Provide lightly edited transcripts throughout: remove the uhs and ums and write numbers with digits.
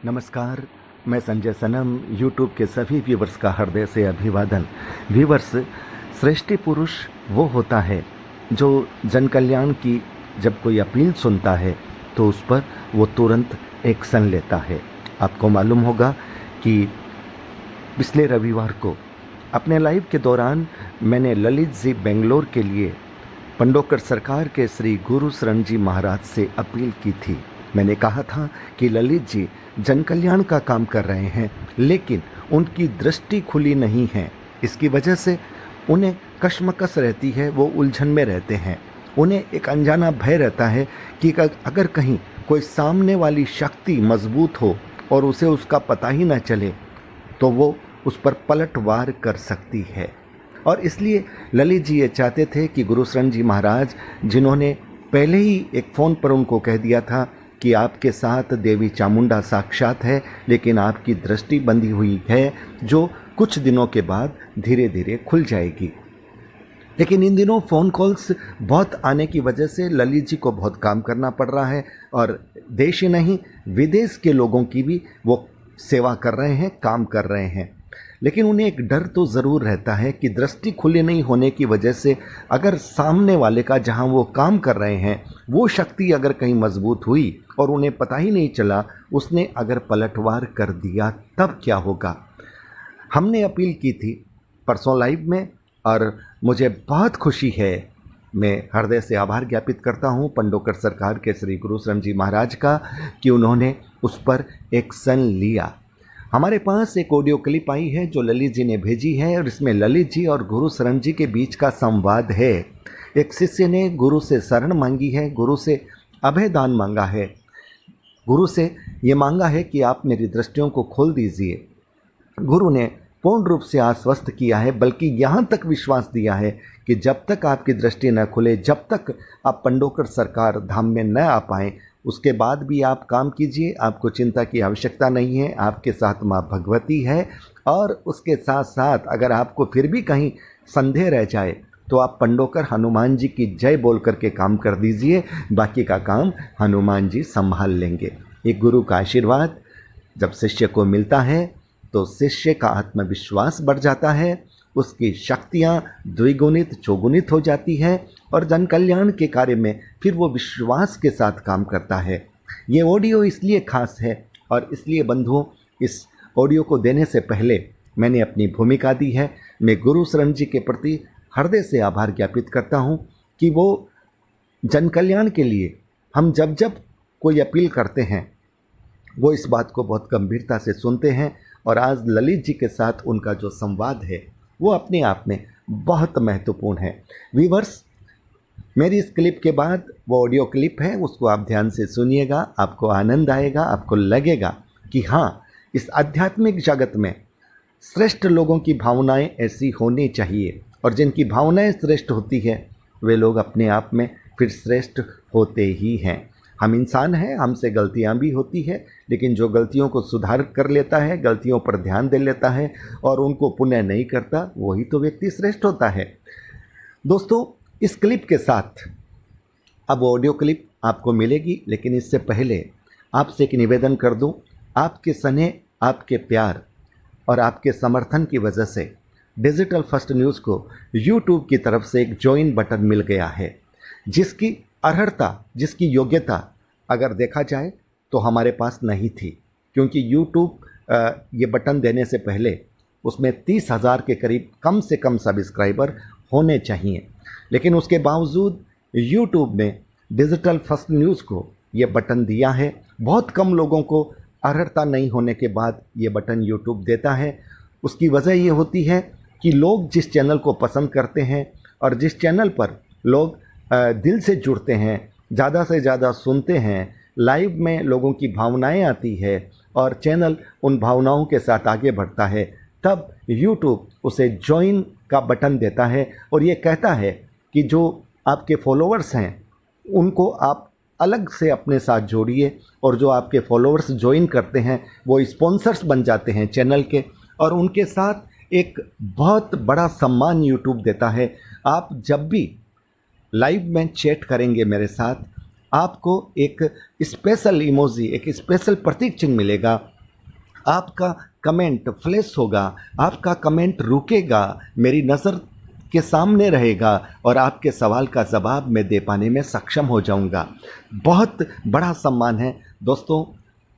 नमस्कार। मैं संजय सनम यूट्यूब के सभी व्यूवर्स का हृदय से अभिवादन। व्यूवर्स, श्रेष्ठी पुरुष वो होता है जो जन कल्याण की जब कोई अपील सुनता है तो उस पर वो तुरंत एक्शन लेता है। आपको मालूम होगा कि पिछले रविवार को अपने लाइव के दौरान मैंने ललित जी बेंगलोर के लिए पंडोकर सरकार के श्री गुरु शरण जी महाराज से अपील की थी। मैंने कहा था कि ललित जी जन कल्याण का काम कर रहे हैं, लेकिन उनकी दृष्टि खुली नहीं है। इसकी वजह से उन्हें कशमकश रहती है, वो उलझन में रहते हैं। उन्हें एक अनजाना भय रहता है कि अगर कहीं कोई सामने वाली शक्ति मजबूत हो और उसे उसका पता ही न चले तो वो उस पर पलटवार कर सकती है। और इसलिए ललित जी ये चाहते थे कि गुरु शरण जी महाराज, जिन्होंने पहले ही एक फ़ोन पर उनको कह दिया था कि आपके साथ देवी चामुंडा साक्षात है, लेकिन आपकी दृष्टि बंधी हुई है जो कुछ दिनों के बाद धीरे धीरे खुल जाएगी। लेकिन इन दिनों फ़ोन कॉल्स बहुत आने की वजह से ललित जी को बहुत काम करना पड़ रहा है और देश ही नहीं विदेश के लोगों की भी वो सेवा कर रहे हैं, काम कर रहे हैं। लेकिन उन्हें एक डर तो ज़रूर रहता है कि दृष्टि खुली नहीं होने की वजह से अगर सामने वाले का जहां वो काम कर रहे हैं वो शक्ति अगर कहीं मजबूत हुई और उन्हें पता ही नहीं चला, उसने अगर पलटवार कर दिया तब क्या होगा। हमने अपील की थी परसों लाइव में और मुझे बहुत खुशी है, मैं हृदय से आभार ज्ञापित करता हूं पंडोकर सरकार के श्री गुरु शरण जी महाराज का कि उन्होंने उस पर एक्शन लिया। हमारे पास एक ऑडियो क्लिप आई है जो ललित जी ने भेजी है और इसमें ललित जी और गुरु शरण जी के बीच का संवाद है। एक शिष्य ने गुरु से शरण मांगी है, गुरु से अभयदान मांगा है, गुरु से ये मांगा है कि आप मेरी दृष्टियों को खोल दीजिए। गुरु ने पूर्ण रूप से आश्वस्त किया है, बल्कि यहाँ तक विश्वास दिया है कि जब तक आपकी दृष्टि न खुले, जब तक आप पंडोकर सरकार धाम में न आ पाएँ, उसके बाद भी आप काम कीजिए, आपको चिंता की आवश्यकता नहीं है। आपके साथ माँ भगवती है और उसके साथ साथ अगर आपको फिर भी कहीं संदेह रह जाए तो आप पंडोकर हनुमान जी की जय बोल करके काम कर दीजिए, बाकी का काम हनुमान जी संभाल लेंगे। एक गुरु का आशीर्वाद जब शिष्य को मिलता है तो शिष्य का आत्मविश्वास बढ़ जाता है, उसकी शक्तियाँ द्विगुणित चौगुणित हो जाती है और जन कल्याण के कार्य में फिर वो विश्वास के साथ काम करता है। ये ऑडियो इसलिए खास है और इसलिए बंधुओं, इस ऑडियो को देने से पहले मैंने अपनी भूमिका दी है। मैं गुरु शरण जी के प्रति हृदय से आभार ज्ञापित करता हूँ कि वो जन कल्याण के लिए हम जब जब कोई अपील करते हैं वो इस बात को बहुत गंभीरता से सुनते हैं। और आज ललित जी के साथ उनका जो संवाद है वो अपने आप में बहुत महत्वपूर्ण है। व्यूअर्स, मेरी इस क्लिप के बाद वो ऑडियो क्लिप है, उसको आप ध्यान से सुनिएगा, आपको आनंद आएगा, आपको लगेगा कि हाँ, इस आध्यात्मिक जगत में श्रेष्ठ लोगों की भावनाएं ऐसी होनी चाहिए और जिनकी भावनाएं श्रेष्ठ होती है वे लोग अपने आप में फिर श्रेष्ठ होते ही हैं। हम इंसान हैं, हमसे गलतियां भी होती है, लेकिन जो गलतियों को सुधार कर लेता है, गलतियों पर ध्यान दे लेता है और उनको पुनः नहीं करता, वही तो व्यक्ति श्रेष्ठ होता है। दोस्तों, इस क्लिप के साथ अब ऑडियो क्लिप आपको मिलेगी, लेकिन इससे पहले आपसे एक निवेदन कर दूं। आपके स्नेह, आपके प्यार और आपके समर्थन की वजह से डिजिटल फर्स्ट न्यूज़ को यूट्यूब की तरफ से एक ज्वाइन बटन मिल गया है, जिसकी अर्हता, जिसकी योग्यता अगर देखा जाए तो हमारे पास नहीं थी, क्योंकि यूट्यूब ये बटन देने से पहले उसमें 30,000 के करीब कम से कम सब्सक्राइबर होने चाहिए। लेकिन उसके बावजूद यूट्यूब ने डिजिटल फर्स्ट न्यूज़ को ये बटन दिया है। बहुत कम लोगों को अर्हता नहीं होने के बाद ये बटन यूट्यूब देता है। उसकी वजह ये होती है कि लोग जिस चैनल को पसंद करते हैं और जिस चैनल पर लोग दिल से जुड़ते हैं, ज़्यादा से ज़्यादा सुनते हैं, लाइव में लोगों की भावनाएं आती है और चैनल उन भावनाओं के साथ आगे बढ़ता है, तब यूट्यूब उसे ज्वाइन का बटन देता है और ये कहता है कि जो आपके फॉलोअर्स हैं उनको आप अलग से अपने साथ जोड़िए और जो आपके फॉलोअर्स ज्वाइन करते हैं वो स्पॉन्सर्स बन जाते हैं चैनल के और उनके साथ एक बहुत बड़ा सम्मान यूट्यूब देता है। आप जब भी लाइव में चैट करेंगे मेरे साथ, आपको एक स्पेशल इमोजी, एक स्पेशल प्रतीक चिन्ह मिलेगा आपका कमेंट फ्लैश होगा, आपका कमेंट रुकेगा, मेरी नज़र के सामने रहेगा और आपके सवाल का जवाब मैं दे पाने में सक्षम हो जाऊंगा। बहुत बड़ा सम्मान है दोस्तों।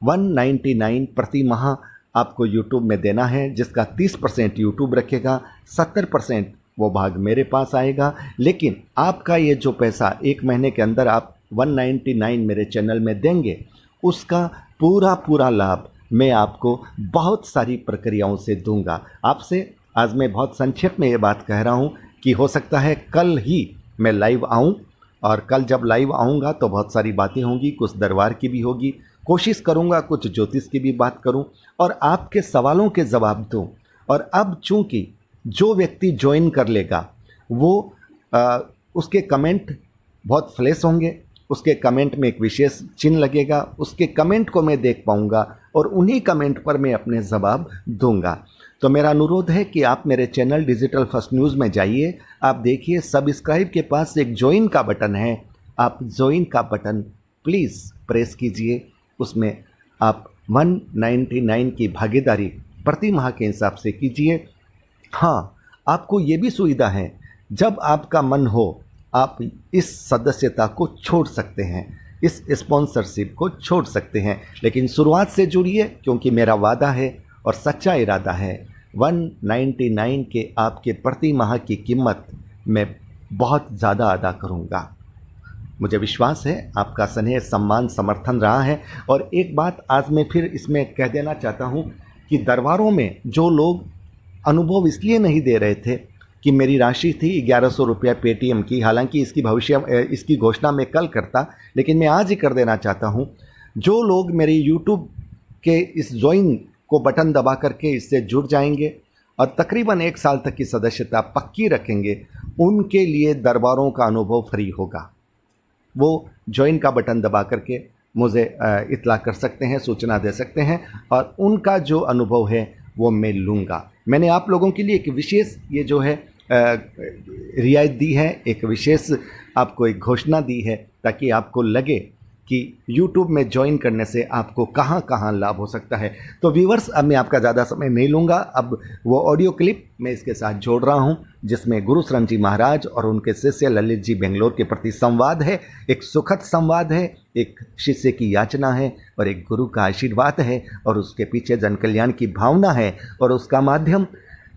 199 प्रति माह आपको यूट्यूब में देना है, जिसका 30% यूट्यूब रखेगा, 70% वो भाग मेरे पास आएगा। लेकिन आपका ये जो पैसा एक महीने के अंदर आप 199 मेरे चैनल में देंगे, उसका पूरा पूरा लाभ मैं आपको बहुत सारी प्रक्रियाओं से दूंगा। आपसे आज मैं बहुत संक्षेप में ये बात कह रहा हूँ कि हो सकता है कल ही मैं लाइव आऊँ, और कल जब लाइव आऊँगा तो बहुत सारी बातें होंगी, कुछ दरबार की भी होगी, कोशिश करूँगा कुछ ज्योतिष की भी बात करूँ और आपके सवालों के जवाब दूँ। और अब चूँकि जो व्यक्ति ज्वाइन कर लेगा वो उसके कमेंट बहुत फ्लैश होंगे, उसके कमेंट में एक विशेष चिन्ह लगेगा, उसके कमेंट को मैं देख पाऊंगा और उन्हीं कमेंट पर मैं अपने जवाब दूंगा। तो मेरा अनुरोध है कि आप मेरे चैनल डिजिटल फर्स्ट न्यूज़ में जाइए, आप देखिए सब्सक्राइब के पास एक ज्वाइन का बटन है, आप ज्वाइन का बटन प्लीज़ प्रेस कीजिए। उसमें आप 199 की भागीदारी प्रति माह के हिसाब से कीजिए। हाँ, आपको ये भी सुविधा है, जब आपका मन हो आप इस सदस्यता को छोड़ सकते हैं, इस स्पॉन्सरशिप को छोड़ सकते हैं, लेकिन शुरुआत से जुड़िए, क्योंकि मेरा वादा है और सच्चा इरादा है 199 के आपके प्रति माह की कीमत मैं बहुत ज़्यादा अदा करूँगा। मुझे विश्वास है आपका स्नेह, सम्मान, समर्थन रहा है। और एक बात आज मैं फिर इसमें कह देना चाहता हूँ कि दरबारों में जो लोग अनुभव इसलिए नहीं दे रहे थे कि मेरी राशि थी 1100 रुपया पेटीएम की, हालांकि इसकी घोषणा मैं कल करता, लेकिन मैं आज ही कर देना चाहता हूं। जो लोग मेरे यूट्यूब के इस ज्वाइन को बटन दबा करके इससे जुड़ जाएंगे और तकरीबन 1 साल तक की सदस्यता पक्की रखेंगे, उनके लिए दरबारों का अनुभव फ्री होगा। वो ज्वाइन का बटन दबा करके मुझे इत्तला कर सकते हैं, सूचना दे सकते हैं और उनका जो अनुभव है वो मैं लूँगा। मैंने आप लोगों के लिए एक विशेष ये जो है रियायत दी है, एक विशेष आपको एक घोषणा दी है, ताकि आपको लगे कि YouTube में ज्वाइन करने से आपको कहाँ कहाँ लाभ हो सकता है। तो व्यूवर्स, अब मैं आपका ज़्यादा समय नहीं लूँगा। अब वो ऑडियो क्लिप मैं इसके साथ जोड़ रहा हूँ, जिसमें गुरु शरण जी महाराज और उनके शिष्य ललित जी बेंगलोर के प्रति संवाद है, एक सुखद संवाद है, एक शिष्य की याचना है और एक गुरु का आशीर्वाद है, और उसके पीछे जन कल्याण की भावना है, और उसका माध्यम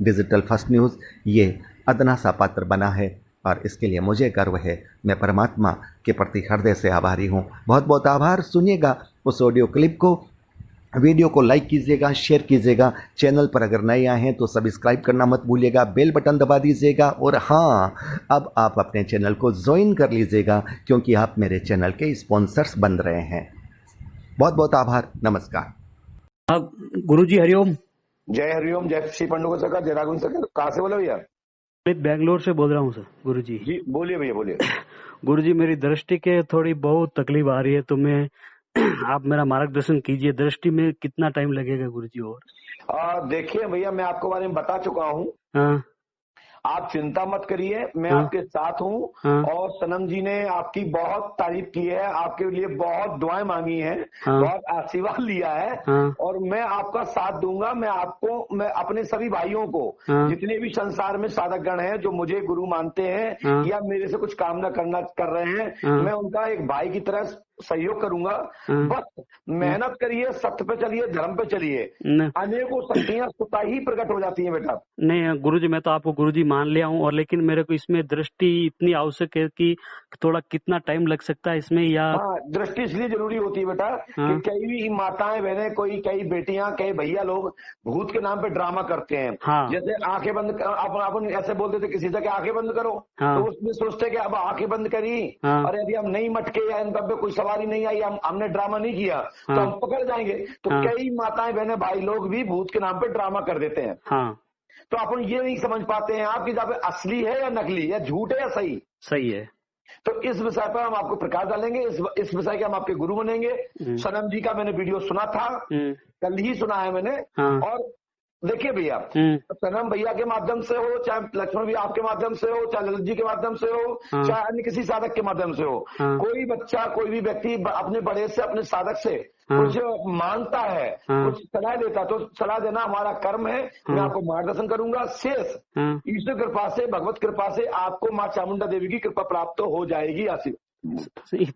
डिजिटल फर्स्ट न्यूज़ ये अदना सा पात्र बना है, और इसके लिए मुझे गर्व है। मैं परमात्मा के प्रति हृदय से आभारी हूँ। बहुत बहुत आभार। सुनिएगा उस ऑडियो क्लिप को, वीडियो को लाइक कीजिएगा, शेयर कीजिएगा। चैनल पर अगर नए आए हैं तो सब्सक्राइब करना मत भूलिएगा, बेल बटन दबा दीजिएगा, और हाँ, अब आप अपने चैनल को ज्वाइन कर लीजिएगा, क्योंकि आप मेरे चैनल के स्पॉन्सर्स बन रहे हैं। बहुत बहुत आभार। नमस्कार। गुरुजी हरिओम। जय हरिओम, जय श्री पंडुका सका, जय राघवन सका। कहाँ से बोले भैया? बैंगलोर से बोल रहा हूँ सर। गुरुजी जी बोलिए भैया, बोलिए। गुरुजी, मेरी दृष्टि के थोड़ी बहुत तकलीफ आ रही है, तो मैं आप मेरा मार्गदर्शन कीजिए। दृष्टि में कितना टाइम लगेगा गुरुजी? और देखिए भैया, मैं आपके बारे में बता चुका हूँ। हाँ, आप चिंता मत करिए, मैं हाँ, आपके साथ हूँ। हाँ, और सनम जी ने आपकी बहुत तारीफ की है, आपके लिए बहुत दुआएं मांगी हैं, हाँ, बहुत आशीर्वाद लिया है। हाँ, और मैं आपका साथ दूंगा। मैं अपने सभी भाइयों को, हाँ, जितने भी संसार में साधक गण हैं जो मुझे गुरु मानते हैं, हाँ, या मेरे से कुछ कामना कर रहे हैं, हाँ, मैं उनका एक भाई की तरह सहयोग करूंगा। हाँ, बस मेहनत करिए, सत्य पे चलिए, धर्म पे चलिए। अनेकों शक्तियां स्वतः ही प्रकट हो जाती हैं बेटा। नहीं गुरुजी, मैं तो आपको गुरुजी मान लिया हूँ, और लेकिन मेरे को इसमें दृष्टि इतनी आवश्यक है कि थोड़ा कितना टाइम लग सकता है इसमें, या? हाँ, दृष्टि इसलिए जरूरी होती है बेटा, हाँ, कि कई भी माताएं बहनें, कई बेटियां, कई भैया लोग भूत के नाम पे ड्रामा करते हैं। हाँ, जैसे आंखें बंद, अपन ऐसे बोलते थे किसी से कि आंखें बंद करो, हाँ, तो उसमें सोचते कि अब आंखें बंद करी, हाँ, और यदि हम नहीं मटके या इन पे कोई सवारी नहीं आई, हमने ड्रामा नहीं किया, तो हाँ, हम पकड़ जाएंगे। तो हाँ, कई माताएं बहनें भाई लोग भी भूत के नाम पे ड्रामा कर देते हैं। हाँ, तो अपन ये नहीं समझ पाते हैं आपकी जहाँ पे असली है या नकली, या झूठ है या सही। सही है। तो इस विषय पर हम आपको प्रकाश डालेंगे, इस विषय के हम आपके गुरु बनेंगे। सनम जी का मैंने वीडियो सुना था, कल ही सुना है मैंने। हाँ, और देखिए भैया, सनम भैया के माध्यम से हो, चाहे लक्ष्मण भैया आपके माध्यम से हो, चाहे ललित जी के माध्यम से हो, चाहे अन्य किसी साधक के माध्यम से हो, कोई बच्चा, कोई भी व्यक्ति अपने बड़े से, अपने साधक से कुछ मांगता है, कुछ सलाह देता, तो सलाह देना हमारा कर्म है। मैं आपको मार्गदर्शन करूंगा। शेष ईश्वर कृपा से, भगवत कृपा से आपको माँ चामुंडा देवी की कृपा प्राप्त हो जाएगी। आशीर्वाद।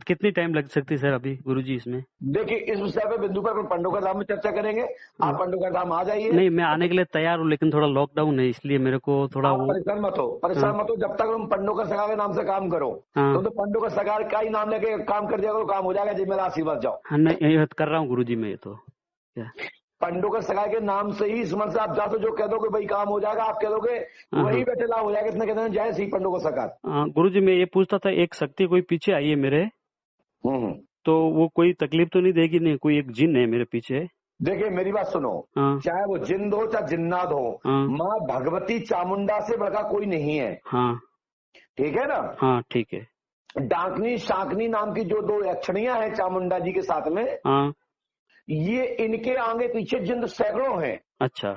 कितनी टाइम लग सकती है सर अभी गुरुजी इसमें? देखिए, इस विषय पे बिंदु पर पंडोकर धाम में चर्चा करेंगे। आप पंडोकर धाम आ जाइए। नहीं, मैं आने के लिए तैयार हूँ, लेकिन थोड़ा लॉकडाउन है, इसलिए मेरे को थोड़ा वो परेशान मत हो, परेशान मत हो। जब तक तुम पंडोकर सरकार के नाम से काम करो, तो पंडोकर सरकार का ही नाम लेके काम कर दिया करो, काम हो जाएगा जी। मेरा आशीर्वाद जाओ। नहीं, कर रहा हूँ गुरुजी मैं। तो पंडोकर सगाई के नाम से ही इस मन से आप जाते जो कह दोगे भाई काम हो जाएगा, आप कह दोगे वही बैठे लाभ हो जाएगा। इसने कहते हैं जय श्री पंडोकर सरकार। गुरुजी मैं ये पूछता था, एक शक्ति कोई पीछे आई है मेरे, तो वो कोई तकलीफ तो नहीं देगी? नहीं, कोई एक जिन है मेरे पीछे। देखिए मेरी बात सुनो, चाहे वो जिंद हो चाहे जिन्नाद हो, माँ भगवती चामुंडा से बड़ा कोई नहीं है। हाँ ठीक है ना? हाँ ठीक है। डाकनी शाकनी नाम की जो दो यक्षणियां हैं चामुंडा जी के साथ में, ये इनके आगे पीछे जिंद सैकड़ों हैं। अच्छा।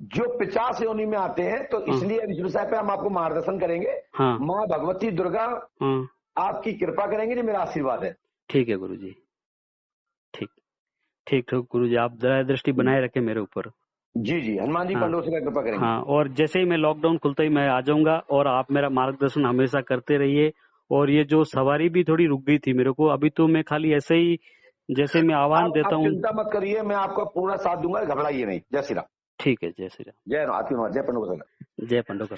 जो 50 योनि में आते हैं, तो इसलिए इस विषय पे हम आपको मार्गदर्शन करेंगे। माँ भगवती दुर्गा आपकी कृपा करेंगे जी। मेरा आशीर्वाद है। ठीक है गुरुजी, ठीक ठीक गुरुजी, आप दया दृष्टि बनाए रखें मेरे ऊपर। जी जी, हनुमान जी पंडों से कृपा करेंगे। हाँ, और जैसे ही मैं लॉकडाउन खुलता ही मैं आ जाऊंगा, और आप मेरा मार्गदर्शन हमेशा करते रहिए। और ये जो सवारी भी थोड़ी रुक गई थी मेरे को, अभी तो मैं खाली ऐसे ही जैसे मैं आह्वान देता हूँ। चिंता मत करिए, मैं आपका पूरा साथ दूंगा, घबराइए नहीं। जय श्री राम। ठीक है, जय श्री राम। जय राम। जय पंडोकर। जय पंडोकर।